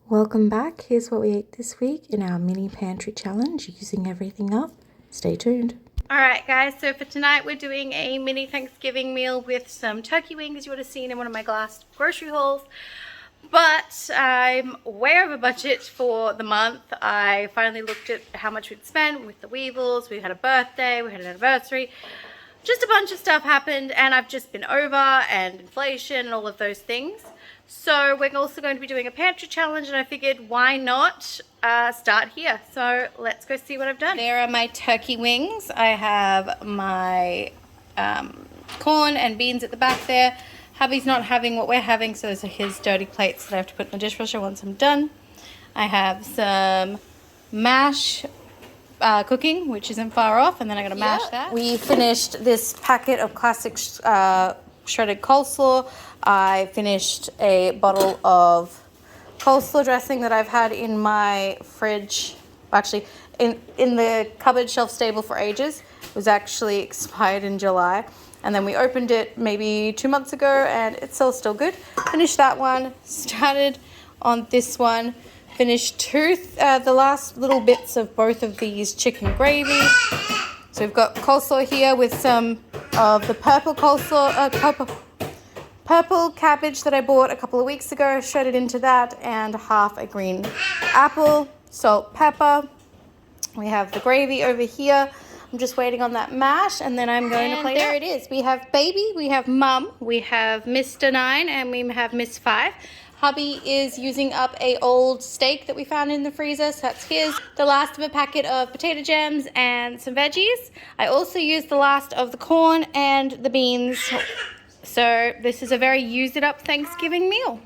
Welcome back. Here's what we ate this week in our mini pantry challenge, using everything up. Stay tuned. Alright guys, so for tonight we're doing a mini Thanksgiving meal with some turkey wings you would have seen in one of my last grocery hauls. But I'm way over budget for the month. I finally looked at how much we'd spent with the Weevils. We had a birthday, we had an anniversary. Just a bunch of stuff happened and I've just been over, and inflation and all of those things. So we're also going to be doing a pantry challenge, and I figured why not start here. So let's go see what I've done. There are my turkey wings. I have my corn and beans at the back there. Hubby's not having what we're having, so those are his dirty plates that I have to put in the dishwasher once I'm done. I have some mash cooking, which isn't far off, and then I'm going to mash that. We finished this packet of classic shredded coleslaw. I finished a bottle of coleslaw dressing that I've had in my fridge, actually in the cupboard shelf stable for ages. It was actually expired in July, and then we opened it maybe 2 months ago and it's still good. Finished that one, started on this one, finished the last little bits of both of these chicken gravy. So we've got coleslaw here with some of the purple coleslaw, purple cabbage that I bought a couple of weeks ago, shredded into that, and half a green apple, salt, pepper. We have the gravy over here. I'm just waiting on that mash, and then I'm going to plate there it is. We have baby, we have mum, we have Mr. 9, and we have Miss 5. Hubby is using up a old steak that we found in the freezer, so that's his. The last of a packet of potato gems and some veggies. I also used the last of the corn and the beans. So this is a very use it up Thanksgiving meal.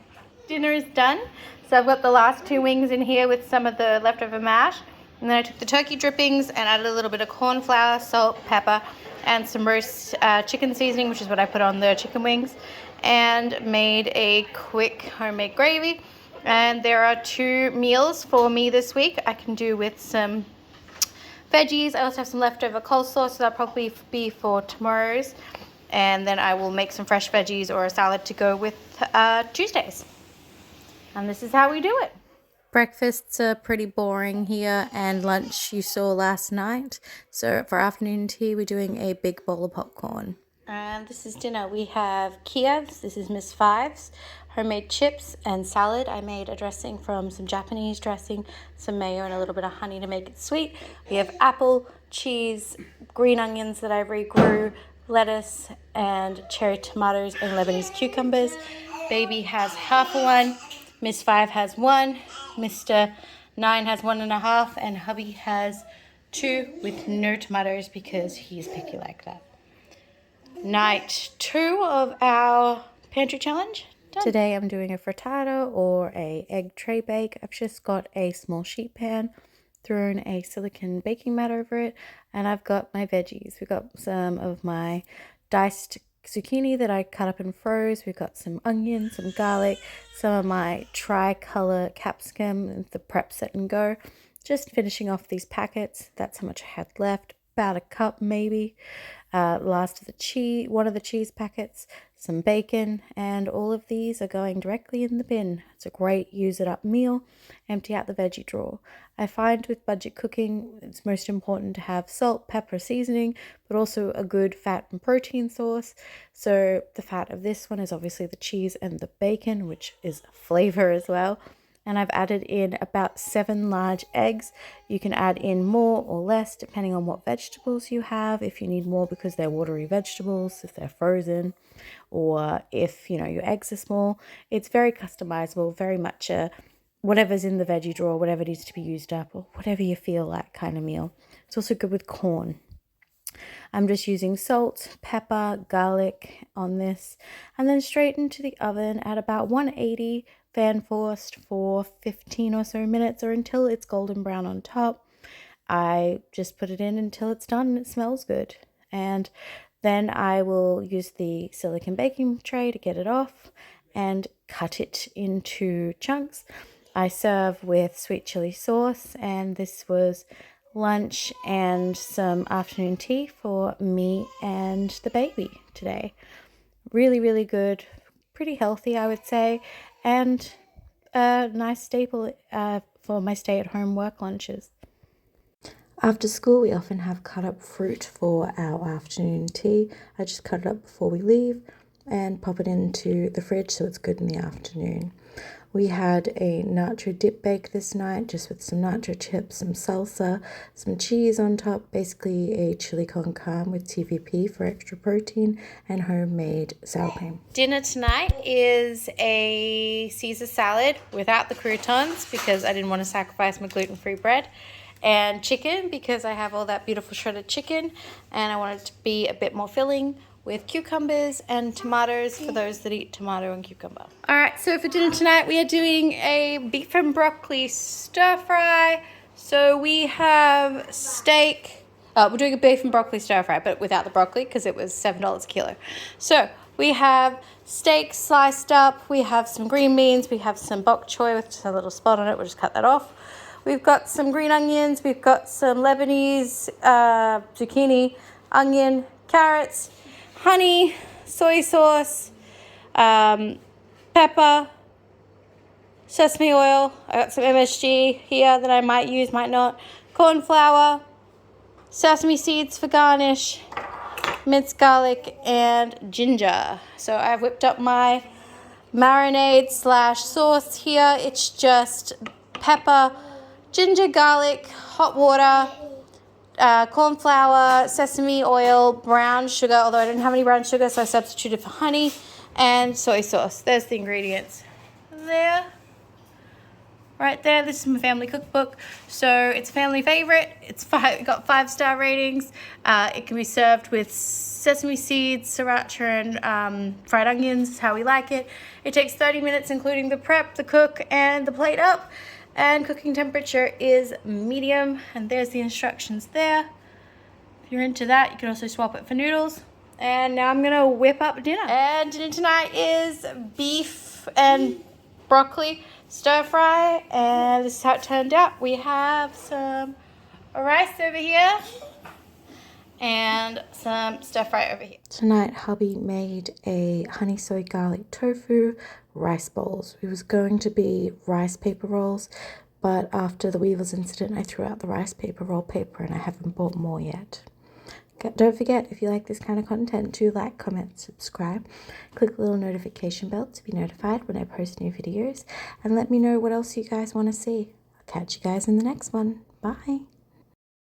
Dinner is done. So I've got the last 2 wings in here with some of the leftover mash. And then I took the turkey drippings and added a little bit of corn flour, salt, pepper, and some roast chicken seasoning, which is what I put on the chicken wings, and made a quick homemade gravy. And there are 2 meals for me this week. I can do with some veggies. I also have some leftover coleslaw, so that'll probably be for tomorrow's. And then I will make some fresh veggies or a salad to go with Tuesdays. And this is how we do it. Breakfasts are pretty boring here, and lunch you saw last night. So for afternoon tea, we're doing a big bowl of popcorn. And this is dinner. We have Kiev's, this is Miss 5's, homemade chips and salad. I made a dressing from some Japanese dressing, some mayo, and a little bit of honey to make it sweet. We have apple, cheese, green onions that I regrew, lettuce, and cherry tomatoes and Lebanese cucumbers. Baby has half of one. Miss 5 has 1, Mr. 9 has 1.5, and hubby has 2 with no tomatoes because he's picky like that. Night 2 of our pantry challenge done. Today I'm doing a frittata or a egg tray bake. I've just got a small sheet pan, thrown a silicone baking mat over it, and I've got my veggies. We've got some of my diced zucchini that I cut up and froze. We've got some onions, some garlic, some of my tricolor capsicum, and the prep set and go. Just finishing off these packets. That's how much I had left. About a cup maybe. Last of the cheese, one of the cheese packets, some bacon, and all of these are going directly in the bin. It's a great use it up meal. Empty out the veggie drawer. I find with budget cooking, it's most important to have salt, pepper, seasoning, but also a good fat and protein source. So the fat of this one is obviously the cheese and the bacon, which is a flavor as well. And I've added in about 7 large eggs. You can add in more or less depending on what vegetables you have. If you need more because they're watery vegetables, if they're frozen, or if your eggs are small. It's very customizable, very much a whatever's in the veggie drawer, whatever needs to be used up, or whatever you feel like kind of meal. It's also good with corn. I'm just using salt, pepper, garlic on this, and then straight into the oven at about 180 fan forced for 15 or so minutes, or until it's golden brown on top. I just put it in until it's done and it smells good. And then I will use the silicone baking tray to get it off and cut it into chunks. I serve with sweet chili sauce, and this was lunch and some afternoon tea for me and the baby today. Really, really good, pretty healthy, I would say, and a nice staple for my stay-at-home work lunches. After school, we often have cut up fruit for our afternoon tea. I just cut it up before we leave and pop it into the fridge so it's good in the afternoon. We had a nacho dip bake this night, just with some nacho chips, some salsa, some cheese on top, basically a chili con carne with TVP for extra protein, and homemade sour cream. Dinner tonight is a Caesar salad without the croutons because I didn't want to sacrifice my gluten-free bread, and chicken because I have all that beautiful shredded chicken and I want it to be a bit more filling, with cucumbers and tomatoes for those that eat tomato and cucumber. All right, so for dinner tonight we are doing a beef and broccoli stir fry. So we have steak. We're doing a beef and broccoli stir fry, but without the broccoli because it was $7 a kilo. So we have steak sliced up. We have some green beans. We have some bok choy with just a little spot on it. We'll just cut that off. We've got some green onions. We've got some Lebanese zucchini, onion, carrots, honey, soy sauce, pepper, sesame oil. I got some MSG here that I might use, might not. Corn flour, sesame seeds for garnish, minced garlic, and ginger. So I've whipped up my marinade / sauce here. It's just pepper, ginger, garlic, hot water, corn flour, sesame oil, brown sugar, although I didn't have any brown sugar, so I substituted for honey, and soy sauce. There's the ingredients. There. Right there. This is my family cookbook. So it's a family favorite. It got 5-star ratings. It can be served with sesame seeds, sriracha, and fried onions. Is how we like it. It takes 30 minutes, including the prep, the cook, and the plate up. And cooking temperature is medium, and there's the instructions there. If you're into that, you can also swap it for noodles. And now I'm gonna whip up dinner. And dinner tonight is beef and broccoli stir fry, and this is how it turned out. We have some rice over here and some stir fry over here. Tonight, hubby made a honey soy garlic tofu rice bowls. It was going to be rice paper rolls, but after the Weevils incident, I threw out the rice paper roll paper and I haven't bought more yet. Don't forget, if you like this kind of content, to like, comment, subscribe, click the little notification bell to be notified when I post new videos, and let me know what else you guys want to see. I'll catch you guys in the next one. Bye.